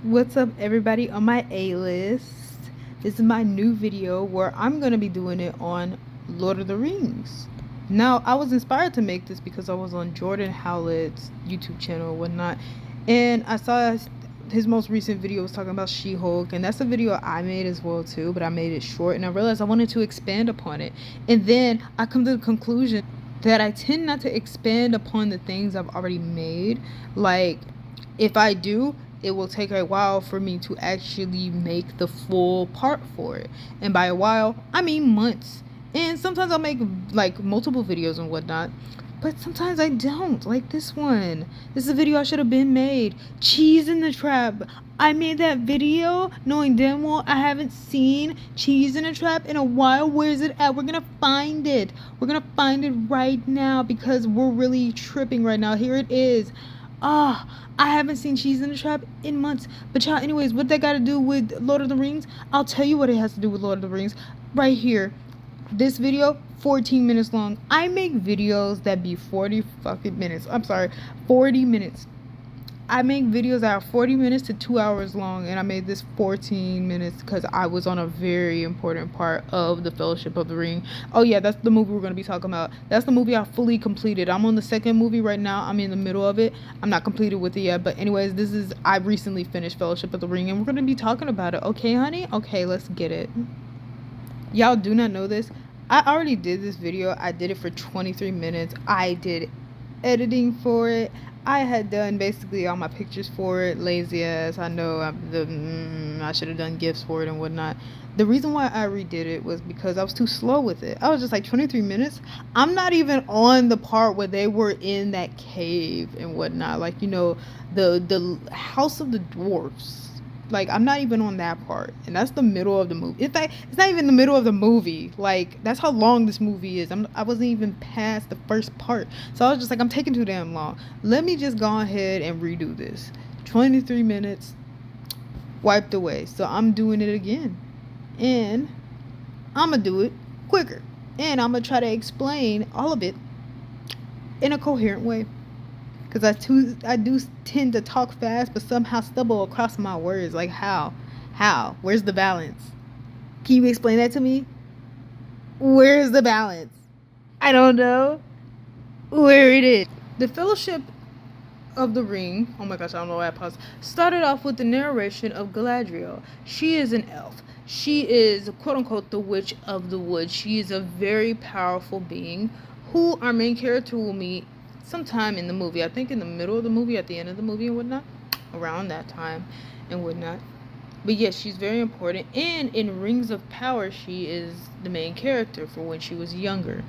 What's up, everybody on my A-list? This is my new video where I'm going to be doing it on Lord of the Rings. Now, I was inspired to make this because I was on Jordan Howlett's YouTube channel and whatnot, and I saw his most recent video was talking about She-Hulk, and that's a video I made as well too, but I made it short, and I realized I wanted to expand upon it. And then I come to the conclusion that I tend not to expand upon the things I've already made. Like, if I do, it will take a while for me to actually make the full part for it. And by a while, I mean months. And sometimes I'll make like multiple videos and whatnot. But sometimes I don't. Like this one. This is a video I should have been made. Cheese in the Trap. I made that video knowing damn well I haven't seen Cheese in a Trap in a while. Where's it at? We're gonna find it. We're gonna find it right now because we're really tripping right now. Here it is. I haven't seen Cheese in the Trap in months. But y'all, anyways, what that got to do with Lord of the Rings? I'll tell you what it has to do with Lord of the Rings right here. This video, 14 minutes long. I make videos that be 40 fucking minutes. I'm sorry, 40 minutes. I make videos that are 40 minutes to 2 hours long, and I made this 14 minutes because I was on a very important part of the Fellowship of the Ring. Oh yeah, that's the movie we're going to be talking about. That's the movie I fully completed. I'm on the second movie right now. I'm in the middle of it. I'm not completed with it yet, but anyways, I recently finished Fellowship of the Ring, and we're going to be talking about it. Okay, honey? Okay, let's get it. Y'all do not know this. I already did this video. I did it for 23 minutes. I did editing for it. I had done basically all my pictures for it. Lazy ass. I know I should have done gifs for it and whatnot. The reason why I redid it was because I was too slow with it. I was just like 23 minutes. I'm not even on the part where they were in that cave and whatnot. Like, you know, the House of the Dwarfs. Like, I'm not even on that part, and that's the middle of the movie. In fact, it's not even the middle of the movie. Like, that's how long this movie is. I wasn't even past the first part, so I was just like, I'm taking too damn long. Let me just go ahead and redo this. 23 minutes wiped away, so I'm doing it again, and I'm gonna do it quicker, and I'm gonna try to explain all of it in a coherent way. Because I do tend to talk fast, but somehow stumble across my words. Like, how? Where's the balance? Can you explain that to me? Where's the balance? I don't know where it is. The Fellowship of the Ring, oh my gosh, I don't know why I paused, started off with the narration of Galadriel. She is an elf. She is, quote unquote, the Witch of the Wood. She is a very powerful being who our main character will meet sometime in the movie. I think in the middle of the movie, at the end of the movie and whatnot, around that time and whatnot. But yes, she's very important, and in Rings of Power, she is the main character for when she was younger.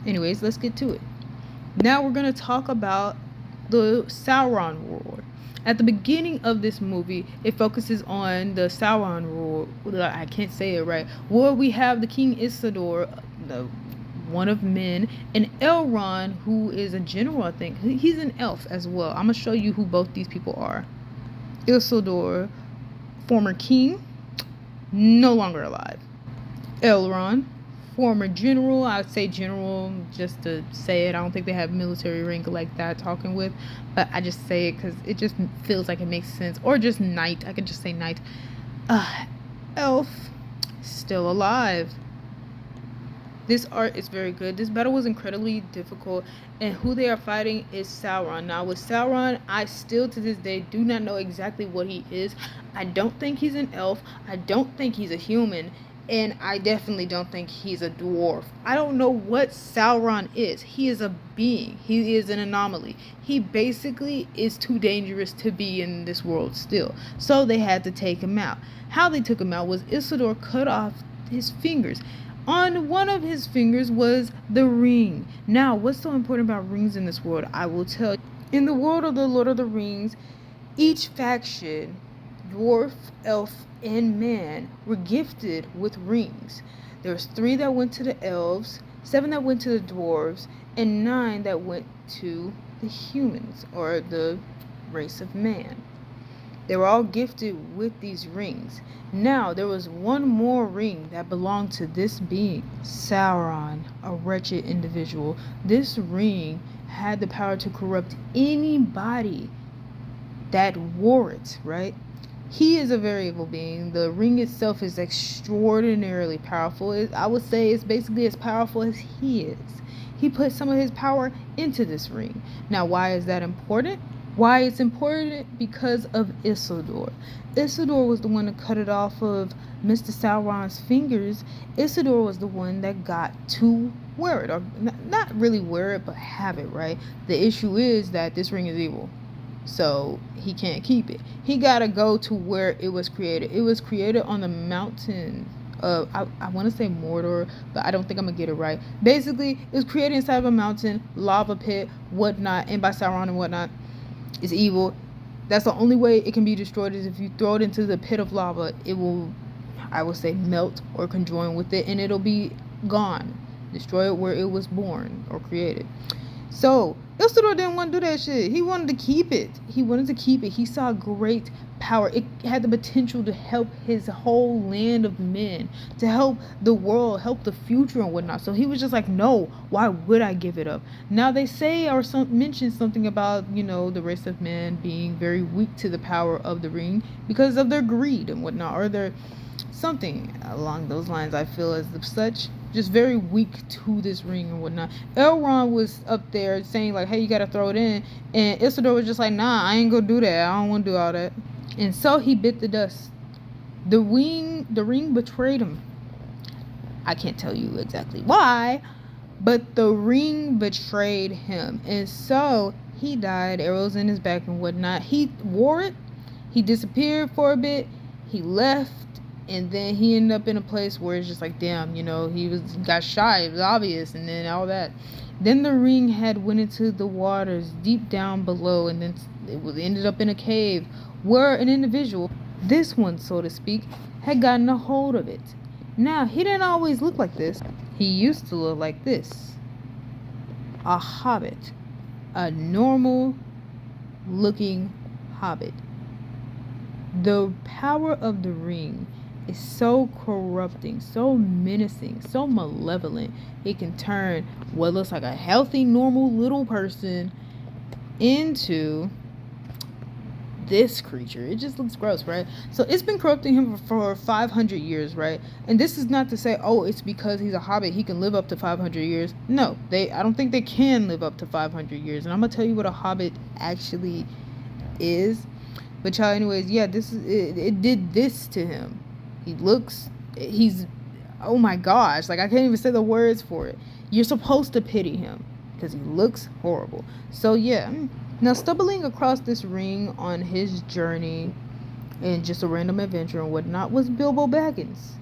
Anyways, let's get to it. Now we're going to talk about the Sauron War. At the beginning of this movie, it focuses on the Sauron War. I can't say it right. Where we have the King Isildur, the one of men, and Elrond, who is a general, I think. He's an elf as well. I'm going to show you who both these people are. Isildur, former king, no longer alive. Elrond, former general. I would say general just to say it. I don't think they have military rank like that talking with, but I just say it because it just feels like it makes sense. Or just knight. I could just say knight. Elf, still alive. This art is very good. This battle was incredibly difficult, and who they are fighting is Sauron. Now, with Sauron, I still to this day do not know exactly what he is. I don't think he's an elf. I don't think he's a human, and I definitely don't think he's a dwarf. I don't know what Sauron is. He is a being. He is an anomaly. He basically is too dangerous to be in this world still. So they had to take him out. How they took him out was Isildur cut off his fingers. On one of his fingers was the ring. Now, what's so important about rings in this world? I will tell you. In the world of the Lord of the Rings, each faction, dwarf, elf, and man, were gifted with rings. There's 3 that went to the elves, 7 that went to the dwarves, and 9 that went to the humans, or the race of man. They were all gifted with these rings. Now, there was one more ring that belonged to this being, Sauron, a wretched individual. This ring had the power to corrupt anybody that wore it, right? He is a very evil being. The ring itself is extraordinarily powerful. I would say it's basically as powerful as he is. He put some of his power into this ring. Now, why is that important? Why it's important? Because of Isildur. Isildur was the one that cut it off of Mr. Sauron's fingers. Isildur was the one that got to wear it, or not really wear it, but have it, right? The issue is that this ring is evil, so he can't keep it. He gotta go to where it was created. It was created on the mountain of, I want to say Mordor, but I don't think I'm gonna get it right. Basically, it was created inside of a mountain, lava pit, whatnot, and by Sauron and whatnot. It's evil. That's the only way it can be destroyed, is if you throw it into the pit of lava. It will, I will say, melt or conjoin with it, and it'll be gone. Destroy it where it was born or created. So Isildur didn't want to do that shit. He wanted to keep it. He saw great power. It had the potential to help his whole land of men, to help the world, help the future and whatnot. So he was just like, no, why would I give it up? Now they say or mention something about, the race of men being very weak to the power of the ring because of their greed and whatnot, or their something along those lines. I feel as such, just very weak to this ring and whatnot. Elrond was up there saying like, hey, you gotta throw it in, and Isildur was just like, nah, I ain't gonna do that. I don't want to do all that. And so he bit the dust. The ring betrayed him. I can't tell you exactly why, but the ring betrayed him, and so he died, arrows in his back and whatnot. He wore it. He disappeared for a bit. He left. And then he ended up in a place where it's just like, damn, he got shot. It was obvious, and then all that. Then the ring had went into the waters deep down below, and then ended up in a cave where an individual, this one, so to speak, had gotten a hold of it. Now, he didn't always look like this. He used to look like this. A hobbit. A normal looking hobbit. The power of the ring is so corrupting, so menacing, so malevolent. It can turn what looks like a healthy, normal little person into this creature. It just looks gross, right? So it's been corrupting him for 500 years, right? And this is not to say, oh, it's because he's a hobbit, he can live up to 500 years. No, I don't think they can live up to 500 years. And I'm gonna tell you what a hobbit actually is. But y'all, anyways, yeah, it did this to him. He's, oh my gosh, like I can't even say the words for it. You're supposed to pity him because he looks horrible. So yeah, now stumbling across this ring on his journey and just a random adventure and whatnot was Bilbo Baggins.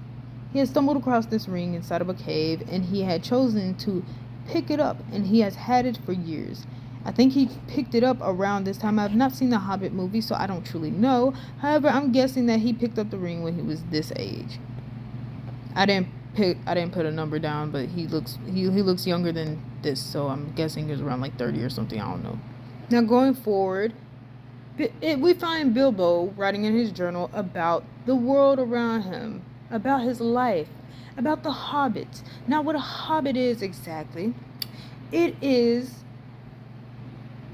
He had stumbled across this ring inside of a cave, and he had chosen to pick it up, and he has had it for years. I think he picked it up around this time. I've not seen the Hobbit movie, so I don't truly know. However, I'm guessing that he picked up the ring when he was this age. I didn't put a number down, but he looks younger than this, so I'm guessing he was around like 30 or something. I don't know. Now going forward, we find Bilbo writing in his journal about the world around him, about his life, about the hobbits. Now what a hobbit is exactly, it is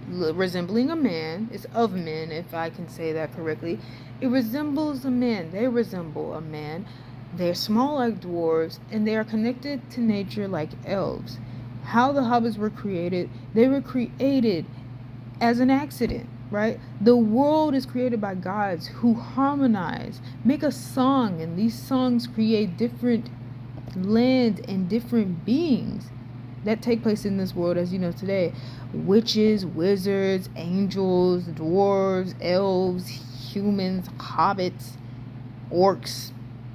resembling a man. It's of men, if I can say that correctly. It resembles a man. They resemble a man. They're small like dwarves, and they are connected to nature like elves. How the hobbits were created, they were created as an accident, right? The world is created by gods who harmonize, make a song, and these songs create different lands and different beings that take place in this world as you know today. Witches, wizards, angels, dwarves, elves, humans, hobbits, orcs.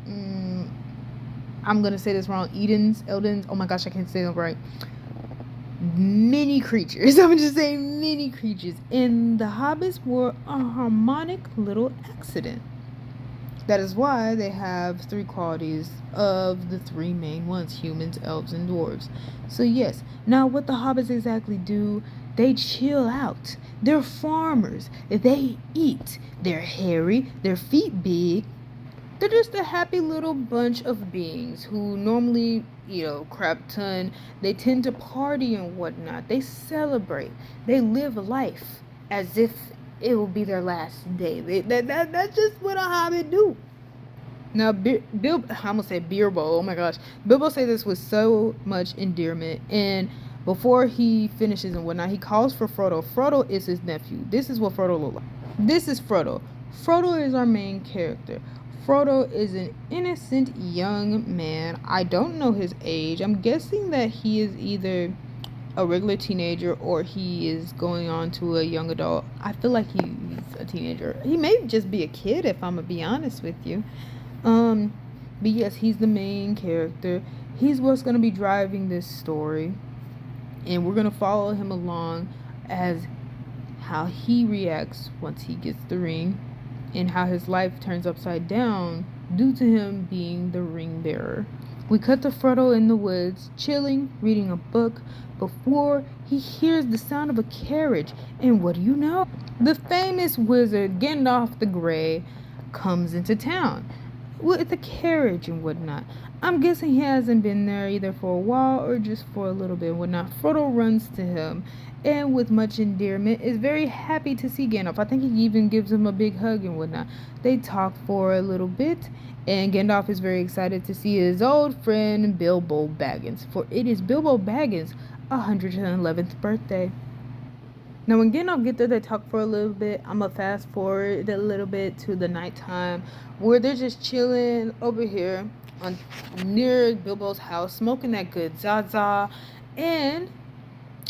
I'm gonna say this wrong. Eldens. Oh my gosh, I can't say them right. Many creatures. I'm just saying many creatures. And the hobbits were a harmonic little accident. That is why they have three qualities of the three main ones: humans, elves, and dwarves. So yes, now what the hobbits exactly do, they chill out. They're farmers. They eat. They're hairy. Their feet big. They're just a happy little bunch of beings who normally, crap ton. They tend to party and whatnot. They celebrate. They live life as if it will be their last day. That's just what a hobbit do. Now, I'm gonna say Bilbo. Oh my gosh, Bilbo say this with so much endearment, and before he finishes and whatnot, he calls for Frodo. Frodo is his nephew. This is what Frodo looks like. This is Frodo. Frodo is our main character. Frodo is an innocent young man. I don't know his age. I'm guessing that he is either a regular teenager or he is going on to a young adult. I feel like he's a teenager. He may just be a kid, if I'm gonna be honest with you. But yes, he's the main character. He's what's gonna be driving this story, and we're gonna follow him along as how he reacts once he gets the ring, and how his life turns upside down due to him being the ring bearer. We cut to Frodo in the woods, chilling, reading a book, before he hears the sound of a carriage, and what do you know? The famous wizard Gandalf the Grey comes into town with a carriage and whatnot. I'm guessing he hasn't been there either for a while or just for a little bit and whatnot. Frodo runs to him and with much endearment is very happy to see Gandalf. I think he even gives him a big hug and whatnot. They talk for a little bit, and Gandalf is very excited to see his old friend Bilbo Baggins, for it is Bilbo Baggins' 111th birthday. Now, when Gandalf get there, they talk for a little bit. I'm going to fast forward a little bit to the nighttime where they're just chilling over here near Bilbo's house, smoking that good Zaza and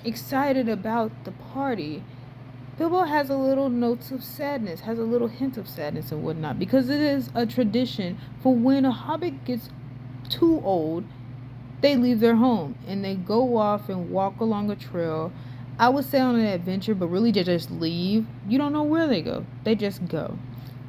excited about the party. Bilbo has a little notes of sadness, has a little hint of sadness and whatnot, because it is a tradition for when a hobbit gets too old, they leave their home and they go off and walk along a trail. I would say on an adventure, but really they just leave. You don't know where they go. They just go,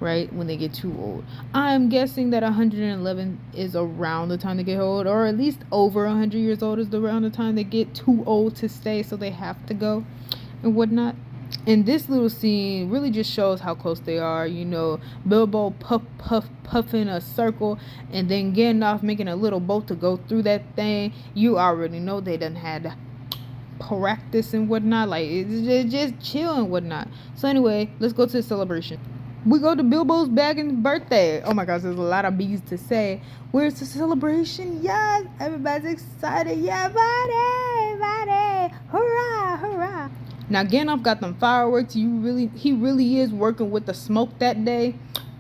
right, when they get too old. I'm guessing that 111 is around the time they get old, or at least over 100 years old is around the time they get too old to stay, so they have to go and whatnot. And this little scene really just shows how close they are. You know, Bilbo puffing a circle, and then Gandalf making a little boat to go through that thing. You already know they done had practice and whatnot, like it's just chill and whatnot. So anyway, let's go to the celebration. We go to Bilbo's Baggins' birthday. Oh my gosh, there's a lot of B's to say. Where's the celebration? Yes, everybody's excited. Yeah, party, hurrah, hurrah. Now Gandalf got them fireworks. He really is working with the smoke that day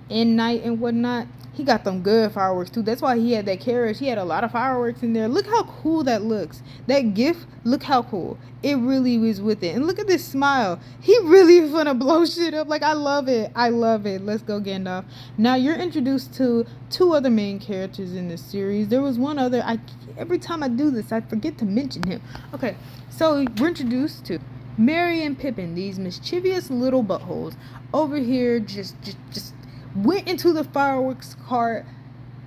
and night and whatnot. He got them good fireworks too. That's why he had that carriage. He had a lot of fireworks in there. Look how cool that looks. That gift, look how cool. It really was with it. And look at this smile. He really is gonna blow shit up. Like, I love it. I love it. Let's go, Gandalf. Now you're introduced to two other main characters in this series. There was one other. Every time I do this, I forget to mention him. Okay, so we're introduced to Merry and Pippin, these mischievous little buttholes over here just went into the fireworks cart,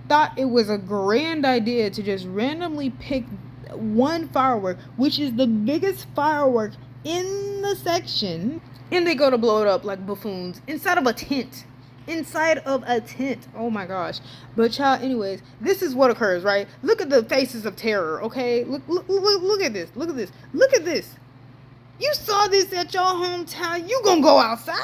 thought it was a grand idea to just randomly pick one firework, which is the biggest firework in the section, and they go to blow it up like buffoons inside of a tent. Oh my gosh. But child, anyways, this is what occurs, right? Look at the faces of terror, okay? Look at this. Look at this. You saw this at your hometown. You gonna go outside?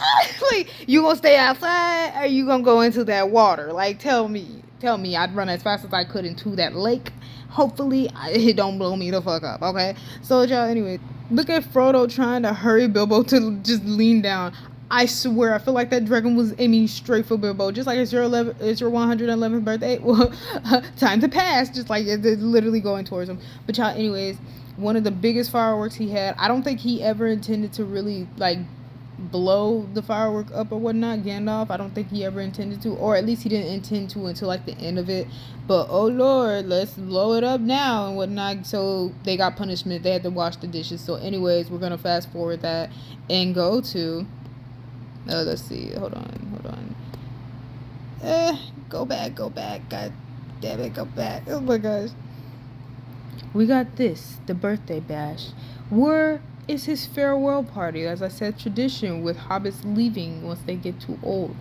Like, you gonna stay outside, or you gonna go into that water? Like, tell me. I'd run as fast as I could into that lake. Hopefully, it don't blow me the fuck up, okay? So, y'all, anyway, look at Frodo trying to hurry Bilbo to just lean down. I swear, I feel like that dragon was aiming straight for Bilbo. Just like it's your 111th birthday. Well, time to pass. Just like it's literally going towards him. But y'all, anyways, one of the biggest fireworks he had. I don't think he ever intended to really like blow the firework up or whatnot. Gandalf, I don't think he ever intended to, or at least he didn't intend to until like the end of it. But oh lord, let's blow it up now and whatnot. So they got punishment. They had to wash the dishes. So anyways, we're gonna fast forward that and go to let's see, hold on, go back, god damn it, go back. Oh my gosh, we got the birthday bash, where is his farewell party. As I said, tradition with hobbits leaving once they get too old.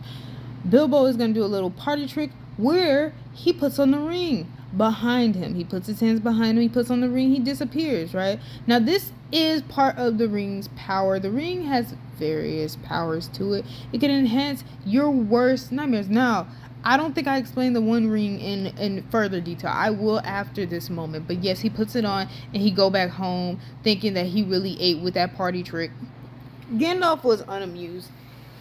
Bilbo is gonna do a little party trick where he puts on the ring. behind him. He puts his hands behind him. He puts on the ring. He disappears, right? Now, this is part of the ring's power. The ring has various powers to it. It can enhance your worst nightmares. Now, I don't think I explained the One Ring in further detail. I will after this moment. But yes, he puts it on and he go back home thinking that he really ate with that party trick. Gandalf was unamused.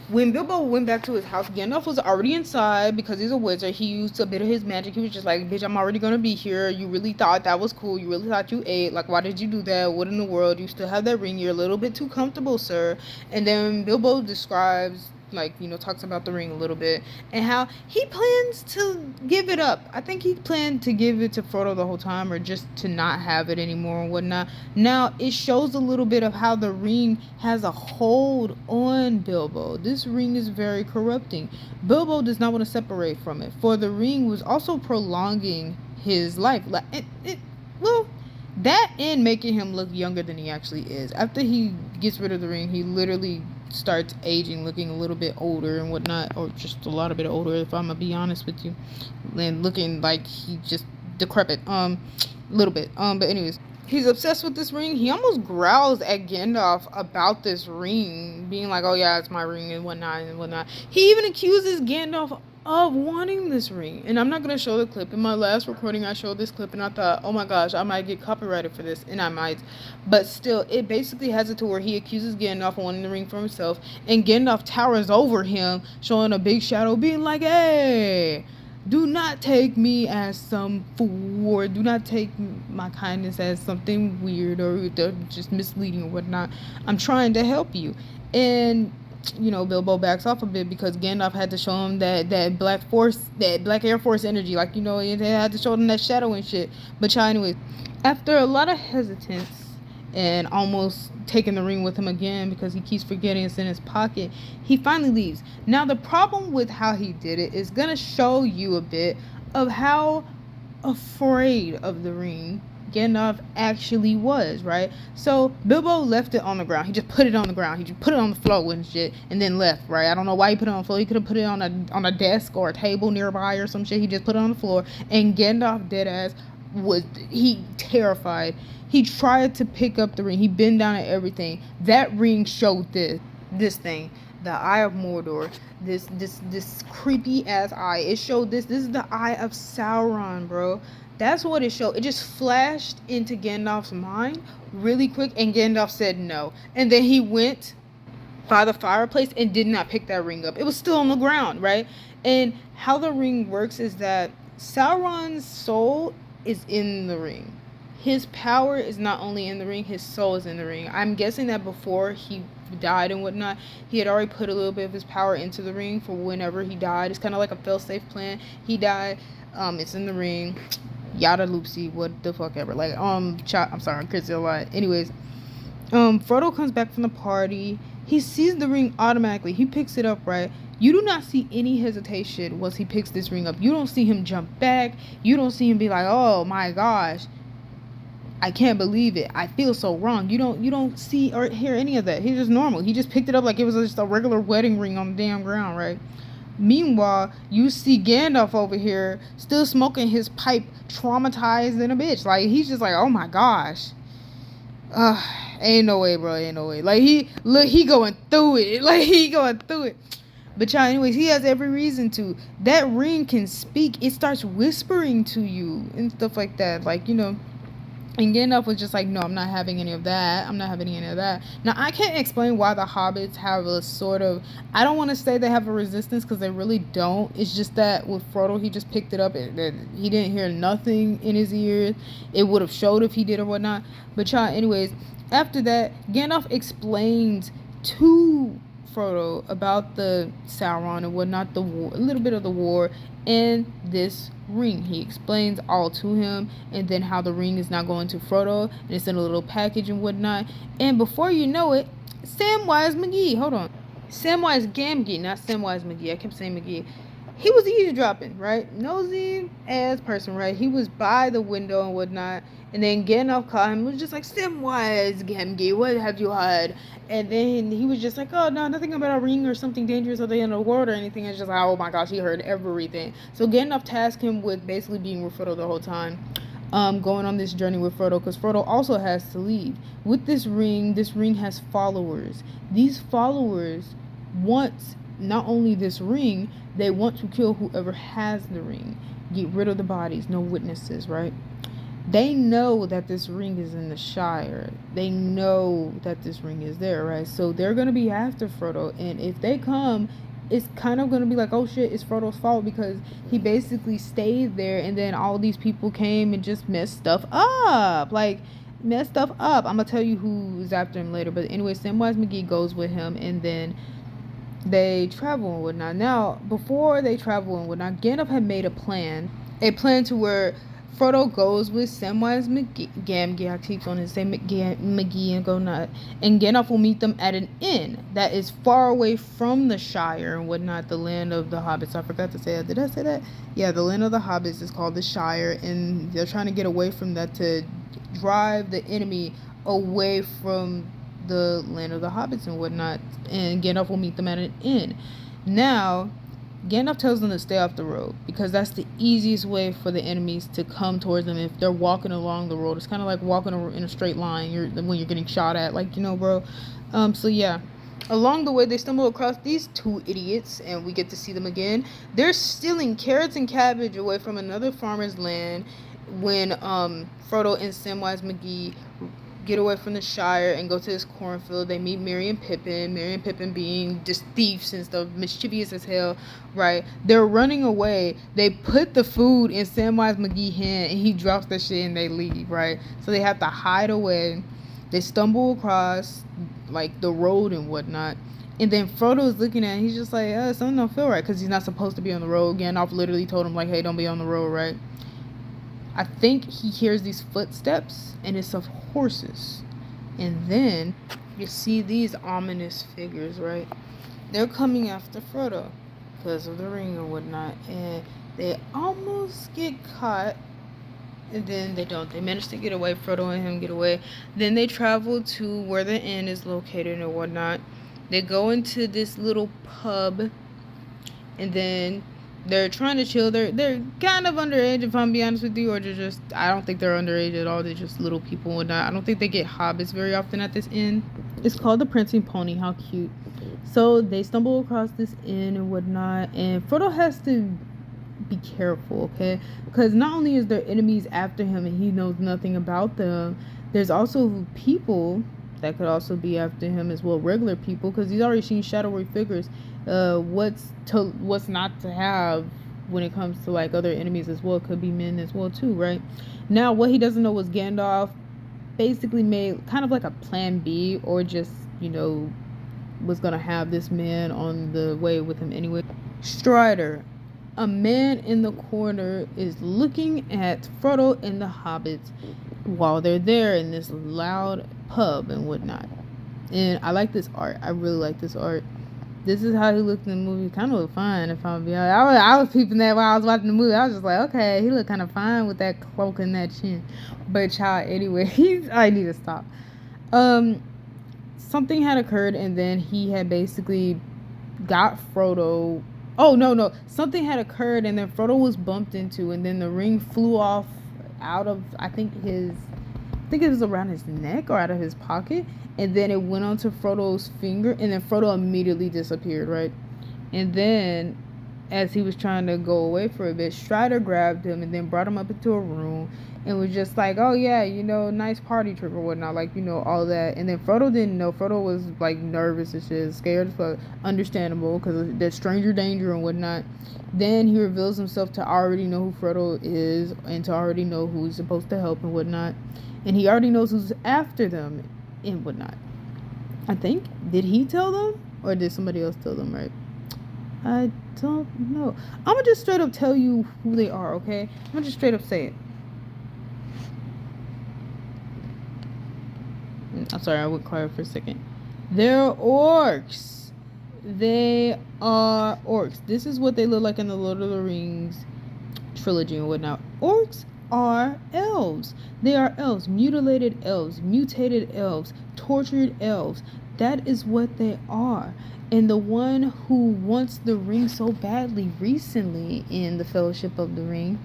When Bilbo went back to his house, Gandalf was already inside because he's a wizard. He used a bit of his magic. He was just like, bitch, I'm already going to be here. You really thought that was cool. You really thought you ate. Like, why did you do that? What in the world? You still have that ring. You're a little bit too comfortable, sir. And then Bilbo describes, like, you know, talks about the ring a little bit and how he plans to give it up. I think he planned to give it to Frodo the whole time, or just to not have it anymore and whatnot. Now, it shows a little bit of how the ring has a hold on Bilbo. This ring is very corrupting. Bilbo does not want to separate from it, for the ring was also prolonging his life. Like, well, that and making him look younger than he actually is. After he gets rid of the ring, he literally starts aging, looking a little bit older and whatnot, or just a lot of bit older, if I'm gonna be honest with you, and looking like he just decrepit, little bit, but anyways, he's obsessed with this ring. He almost growls at Gandalf about this ring, being like, oh yeah, it's my ring and whatnot. He even accuses Gandalf of wanting this ring. And I'm not going to show the clip. In my last recording, I showed this clip and I thought, oh my gosh, I might get copyrighted for this. And I might. But still, it basically has it to where he accuses Gandalf of wanting the ring for himself. And Gandalf towers over him, showing a big shadow, being like, hey, do not take me as some fool, or do not take my kindness as something weird or just misleading or whatnot. I'm trying to help you. And you know, Bilbo backs off a bit because Gandalf had to show him that black Air Force energy. Like, you know, they had to show him that shadow and shit. But yeah, anyways, after a lot of hesitance and almost taking the ring with him again because he keeps forgetting it's in his pocket, he finally leaves. Now, the problem with how he did it is going to show you a bit of how afraid of the ring Gandalf actually was, right? So Bilbo left it on the ground. He just put it on the ground. He just put it on the floor and shit, and then left, right? I don't know why he put it on the floor. He could have put it on a desk or a table nearby or some shit. He just put it on the floor, and Gandalf, deadass, he terrified. He tried to pick up the ring. He bent down at everything. That ring showed this thing, the Eye of Mordor. This creepy ass eye. It showed this. This is the Eye of Sauron, bro. That's what it showed. It just flashed into Gandalf's mind really quick, and Gandalf said no. And then he went by the fireplace and did not pick that ring up. It was still on the ground, right? And how the ring works is that Sauron's soul is in the ring. His power is not only in the ring, his soul is in the ring. I'm guessing that before he died and whatnot, he had already put a little bit of his power into the ring for whenever he died. It's kind of like a fail-safe plan. He died, it's in the ring. Yada loopsy, what the fuck ever. Like, I'm sorry, I'm crazy a lot. Anyways, Frodo comes back from the party. He sees the ring automatically. He picks it up, right? You do not see any hesitation once he picks this ring up. You don't see him jump back. You don't see him be like, oh my gosh, I can't believe it. I feel so wrong. You don't see or hear any of that. He's just normal. He just picked it up like it was just a regular wedding ring on the damn ground, right? Meanwhile, you see Gandalf over here still smoking his pipe, traumatized in a bitch. Like, he's just like, oh my gosh. Ain't no way, bro. Ain't no way. Like, he going through it. Like, he going through it. But yeah, anyways, he has every reason to. That ring can speak. It starts whispering to you and stuff like that. Like, you know. And Gandalf was just like, no, I'm not having any of that. I'm not having any of that. Now, I can't explain why the hobbits have a sort of... I don't want to say they have a resistance because they really don't. It's just that with Frodo, he just picked it up. He didn't hear nothing in his ears. It would have showed if he did or whatnot. But yeah, anyways, after that, Gandalf explains to Frodo about the Sauron and whatnot, the war, a little bit of the war, and this ring. He explains all to him, and then how the ring is now going to Frodo, and it's in a little package and whatnot. And before you know it, Samwise McGee, hold on, Samwise Gamgee, not Samwise McGee. I kept saying McGee. he was eavesdropping, right? Nosy ass person, right? He was by the window and whatnot. And then Gandalf caught him, was just like, Samwise Gamgee, what have you heard? And then he was just like, oh, no, nothing about a ring or something dangerous or the end of the world or anything. It's just like, oh my gosh, he heard everything. So Gandalf tasked him with basically being with Frodo the whole time. Going on this journey with Frodo, because Frodo also has to leave. With this ring has followers. These followers want not only this ring, they want to kill whoever has the ring. Get rid of the bodies, no witnesses, right? They know that this ring is in the Shire. They know that this ring is there, right? So they're going to be after Frodo. And if they come, it's kind of going to be like, oh shit, it's Frodo's fault because he basically stayed there and then all these people came and just messed stuff up. Like, messed stuff up. I'm going to tell you who's after him later. But anyway, Samwise McGee goes with him and then they travel and whatnot. Now, before they travel and whatnot, Gandalf had made a plan to where Frodo goes with Samwise Gamgee. I keep on to say McGee and go not. And Gandalf will meet them at an inn that is far away from the Shire and whatnot, the land of the hobbits. I forgot to say that. Did I say that? Yeah, the land of the hobbits is called the Shire, and they're trying to get away from that to drive the enemy away from the land of the hobbits and whatnot. And Gandalf will meet them at an inn. Now, Gandalf tells them to stay off the road because that's the easiest way for the enemies to come towards them if they're walking along the road. It's kind of like walking in a straight line when you're getting shot at, like, you know, bro. So yeah, along the way they stumble across these two idiots and we get to see them again. They're stealing carrots and cabbage away from another farmer's land when Frodo and Samwise McGee get away from the Shire and go to this cornfield. They meet Merry and Pippin. Merry and Pippin being just thieves and stuff, mischievous as hell, right? They're running away. They put the food in Samwise McGee's hand and he drops that shit and they leave, right? So they have to hide away. They stumble across like the road and whatnot. And then Frodo is looking at it. He's just like, something don't feel right because he's not supposed to be on the road. Gandalf literally told him like, hey, don't be on the road, right? I think he hears these footsteps and it's of horses. And then you see these ominous figures, right? They're coming after Frodo because of the ring or whatnot. And they almost get caught. And then they don't. They manage to get away. Frodo and him get away. Then they travel to where the inn is located and whatnot. They go into this little pub. And then they're trying to chill. They're kind of underage, if I'm being honest with you, or they're just, I don't think they're underage at all. They're just little people and whatnot. I don't think they get hobbits very often at this inn. It's called the Prancing Pony. How cute. So they stumble across this inn and whatnot, and Frodo has to be careful, okay? Because not only is there enemies after him and he knows nothing about them, there's also people that could also be after him as well, regular people, because he's already seen shadowy figures. What's not to have when it comes to like other enemies as well. Could be men as well too, right? Now what he doesn't know was Gandalf basically made kind of like a plan B, or just, you know, was gonna have this man on the way with him anyway. Strider, a man in the corner, is looking at Frodo and the hobbits while they're there in this loud pub and whatnot. And I like this art. I really like this art. This is how he looked in the movie. Kind of looked fine, if I'm being honest. I was peeping that while I was watching the movie. I was just like, okay, he looked kind of fine with that cloak and that chin. But child, anyway, I need to stop. Something had occurred, and then he had basically got Frodo. Oh, no. Something had occurred, and then Frodo was bumped into, and then the ring flew off out of, I think it was around his neck or out of his pocket, and then it went onto Frodo's finger, and then Frodo immediately disappeared, right? And then as he was trying to go away for a bit, Strider grabbed him and then brought him up into a room and was just like, oh yeah, you know, nice party trick or whatnot, like, you know, all that. And then Frodo didn't know. Frodo was like nervous and shit, scared as fuck, understandable, because of the stranger danger and whatnot. Then he reveals himself to already know who Frodo is and to already know who he's supposed to help and whatnot. And he already knows who's after them and whatnot. I think, did he tell them or did somebody else tell them, right? I don't know. I'm gonna just straight up tell you who they are, okay? I'm gonna just straight up say it. I'm sorry, I went quiet for a second. They're orcs. They are orcs. This is what they look like in the Lord of the Rings trilogy and whatnot. Orcs are elves. They are elves, mutilated elves, mutated elves, tortured elves. That is what they are. And the one who wants the ring so badly recently in the Fellowship of the Ring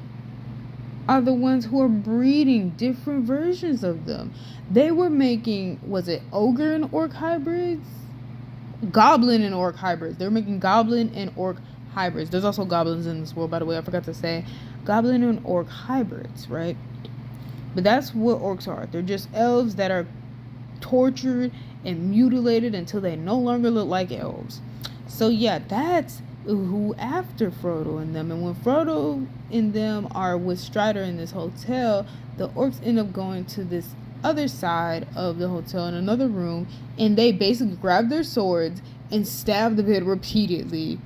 are the ones who are breeding different versions of them. They were making, was it ogre and orc hybrids? Goblin and orc hybrids. They're making goblin and orc hybrids. There's also goblins in this world, by the way. I forgot to say. Goblin and orc hybrids, right? But that's what orcs are. They're just elves that are tortured and mutilated until they no longer look like elves. So yeah, that's who after Frodo and them. And when Frodo and them are with Strider in this hotel, the orcs end up going to this other side of the hotel in another room, and they basically grab their swords and stab the kid repeatedly,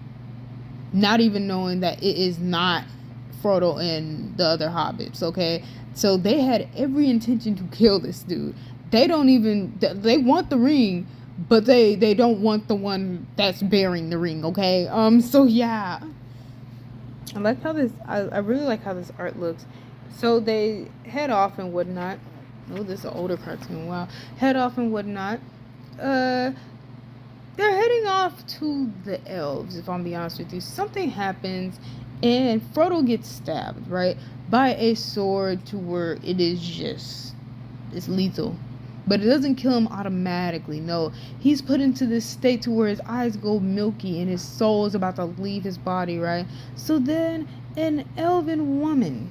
not even knowing that it is not Frodo and the other hobbits. Okay, so they had every intention to kill this dude. They don't even, they want the ring, but they don't want the one that's bearing the ring. Okay, so yeah, I like how this, I really like how this art looks. So they head off and whatnot. Oh, this is an older cartoon. Wow. Head off and whatnot. They're heading off to the elves, if I'm being honest with you. Something happens, and Frodo gets stabbed, right? By a sword to where it is just, it's lethal. But it doesn't kill him automatically. No, he's put into this state to where his eyes go milky and his soul is about to leave his body, right? So then an elven woman,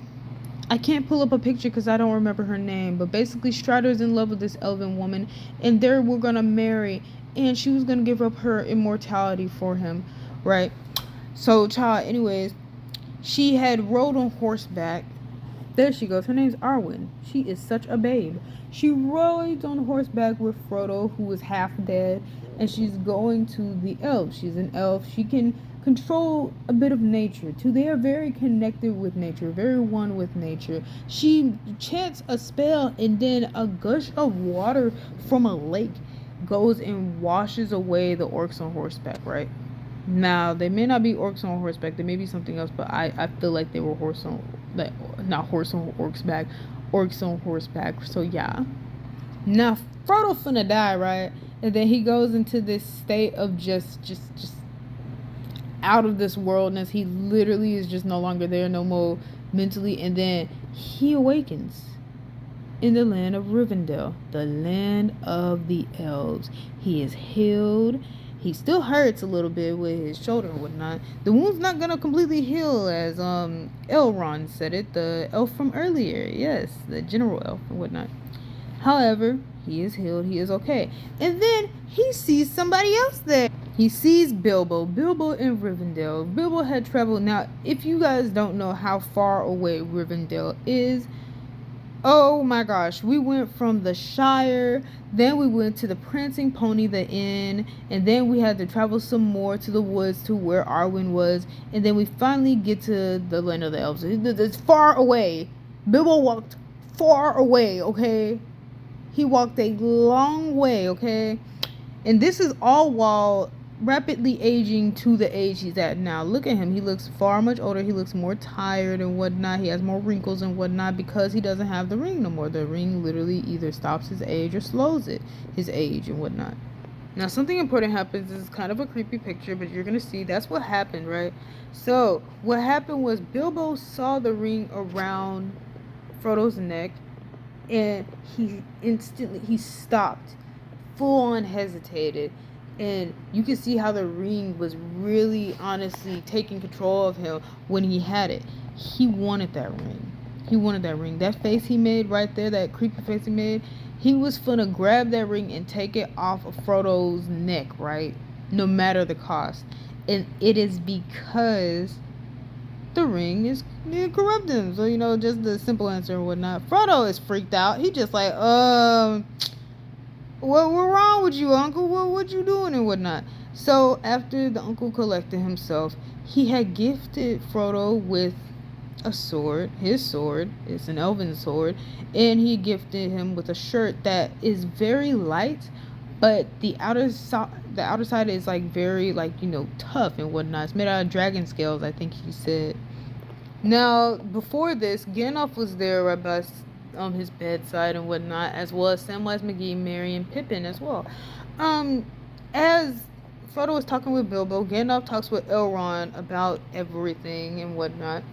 I can't pull up a picture because I don't remember her name, but basically Strider's in love with this elven woman, and they were gonna marry, and she was gonna give up her immortality for him, right? So child, anyways, she had rode on horseback. There she goes. Her name's Arwen. She is such a babe. She rides on horseback with Frodo, who is half dead, and she's going to the elves. She's an elf. She can control a bit of nature too. They are very connected with nature, very one with nature. She chants a spell, and then a gush of water from a lake goes and washes away the orcs on horseback, right? Now they may not be orcs on horseback, they may be something else, but I feel like they were horse on, like, not horse on horseback, orcs on horseback. So yeah, now Frodo finna die, right? And then he goes into this state of just out of this worldness. He literally is just no longer there, no more mentally. And then he awakens in the land of Rivendell, the land of the elves. He is healed. He still hurts a little bit with his shoulder and whatnot. The wound's not gonna completely heal, as Elrond said it, the elf from earlier. Yes, the general elf and whatnot. However, he is healed. He is okay. And then he sees somebody else there. He sees Bilbo. Bilbo in Rivendell. Bilbo had traveled. Now, if you guys don't know how far away Rivendell is, oh my gosh, we went from the Shire, then we went to the Prancing Pony, the inn, and then we had to travel some more to the woods to where Arwen was, and then we finally get to the land of the elves. It's far away. Bilbo walked far away, okay? He walked a long way, okay? And this is all while rapidly aging to the age he's at now. Look at him. He looks far much older. He looks more tired and whatnot. He has more wrinkles and whatnot because he doesn't have the ring no more. The ring literally either stops his age or slows it, his age and whatnot. Now, something important happens. This is kind of a creepy picture, but you're going to see that's what happened, right? So, what happened was Bilbo saw the ring around Frodo's neck, and he stopped, full on hesitated. And you can see how the ring was really honestly taking control of him when he had it. He wanted that ring. He wanted that ring. That face he made right there, that creepy face he made, he was finna grab that ring and take it off of Frodo's neck, right? No matter the cost. And it is because the ring is corrupt him. So, you know, just the simple answer and whatnot. Frodo is freaked out. He just like, what's wrong with you, uncle? What you doing and whatnot? So after the uncle collected himself, he had gifted Frodo with a sword. His sword is an elven sword, and he gifted him with a shirt that is very light, but the the outer side is like very like, you know, tough and whatnot. It's made out of dragon scales, I think he said. Now, before this, Gandalf was there right by his bedside and whatnot, as well as Samwise McGee, Merry, and Pippin as well. As Frodo was talking with Bilbo, Gandalf talks with Elrond about everything and whatnot.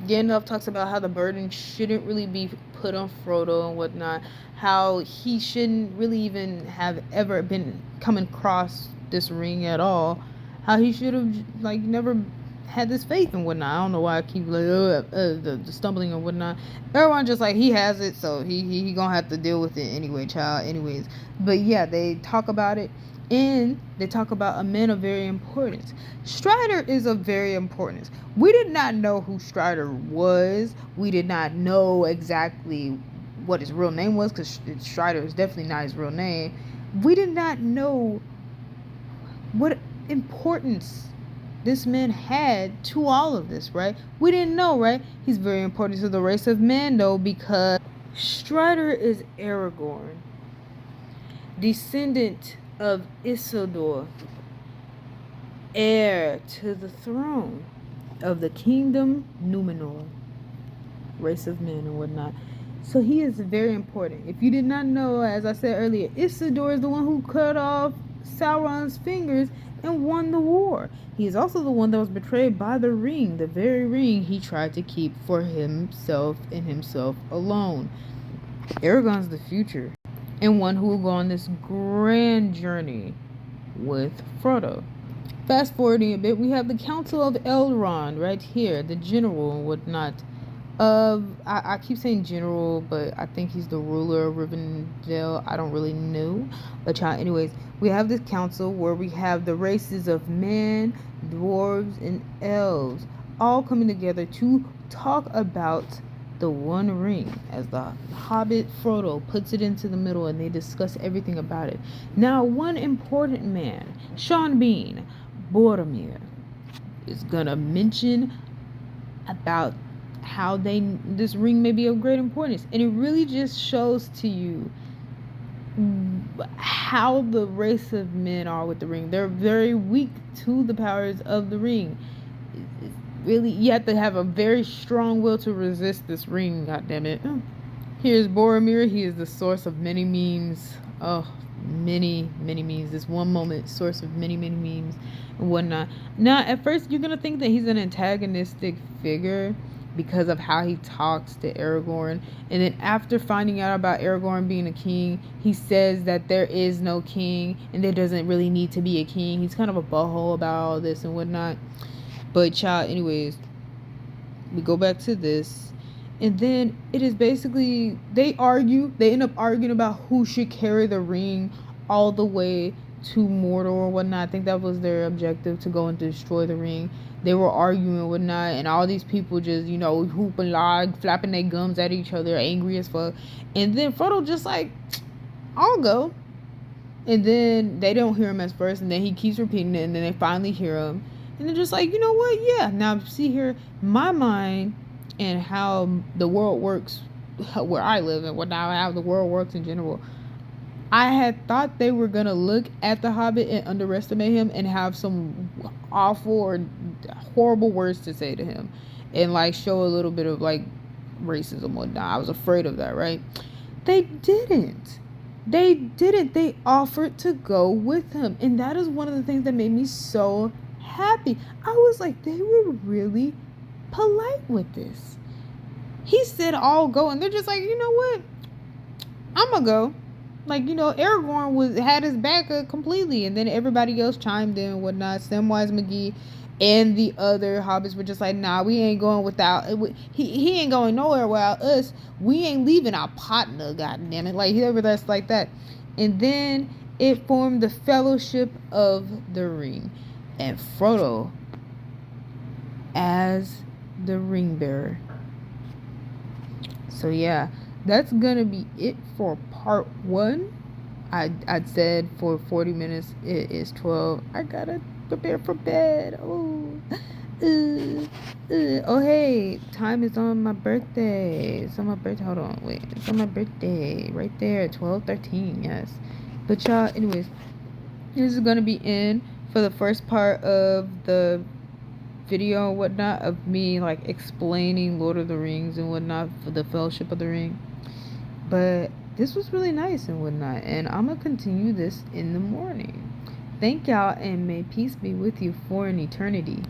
Gandalf talks about how the burden shouldn't really be put on Frodo and whatnot, how he shouldn't really even have ever been coming across this ring at all, how he should have like never had this faith and whatnot. I don't know why I keep like the stumbling and whatnot. Everyone just like he has it, so he gonna have to deal with it anyway, child. Anyways, but yeah, they talk about it. And they talk about a man of very importance. Strider is of very importance. We did not know who Strider was. We did not know exactly what his real name was, because Strider is definitely not his real name. We did not know what importance this man had to all of this, right? We didn't know, right? He's very important to the race of men, though, because Strider is Aragorn, descendant of Isildur, heir to the throne of the kingdom Numenor, race of men and whatnot. So he is very important. If you did not know, as I said earlier, Isildur is the one who cut off Sauron's fingers and won the war. He is also the one that was betrayed by the ring, the very ring he tried to keep for himself and himself alone. Aragorn's the future, and one who will go on this grand journey with Frodo. Fast forwarding a bit, we have the Council of Elrond right here, the general and whatnot. I keep saying general, but I think he's the ruler of Rivendell. I don't really know, but anyways, we have this council where we have the races of men, dwarves, and elves all coming together to talk about the One Ring, as the Hobbit Frodo puts it into the middle, and they discuss everything about it. Now, one important man, Sean Bean, Boromir, is gonna mention about how this ring may be of great importance, and it really just shows to you how the race of men are with the ring. They're very weak to the powers of the ring. Really, you have to have a very strong will to resist this ring, goddammit. Here's Boromir. He is the source of many memes. Oh, many memes. This one moment, source of many memes and whatnot. Now, at first, you're gonna think that he's an antagonistic figure because of how he talks to Aragorn. And then after finding out about Aragorn being a king, he says that there is no king and there doesn't really need to be a king. He's kind of a butthole about all this and whatnot. But anyways, we go back to this, and then it is basically they end up arguing about who should carry the ring all the way to Mordor or whatnot. I think that was their objective, to go and destroy the ring. They were arguing and whatnot, and all these people just, you know, hooping, flapping their gums at each other, angry as fuck. And then Frodo just like, I'll go. And then they don't hear him at first, and then he keeps repeating it, and then they finally hear him. And they're just like, you know what? Yeah. Now, see here, my mind and how the world works, where I live and how the world works in general. I had thought they were going to look at the Hobbit and underestimate him and have some awful or horrible words to say to him. And, like, show a little bit of, like, racism and whatnot. I was afraid of that, right? They didn't. They offered to go with him. And that is one of the things that made me so happy. I was like, they were really polite with this. He said, I'll go, and they're just like, you know what, I'm gonna go. Like, you know, Aragorn had his back completely, and then everybody else chimed in and whatnot. Samwise McGee and the other hobbits were just like, nah, we ain't going without he ain't going nowhere without us. We ain't leaving our partner, goddammit. Like, whoever that's like that. And then it formed the Fellowship of the Ring, and Frodo as the ring bearer. So yeah, that's gonna be it for part 1. I'd said for 40 minutes. It is 12. I gotta prepare for bed. Oh hey, time is on my birthday. It's on my birthday. Hold on, wait. It's on my birthday right there, 12/13. Yes. But y'all, anyways, This is going to be in for the first part of the video and whatnot of me like explaining Lord of the Rings and whatnot for the Fellowship of the Ring. But this was really nice and whatnot, and I'm gonna continue this in the morning. Thank y'all, and may peace be with you for an eternity.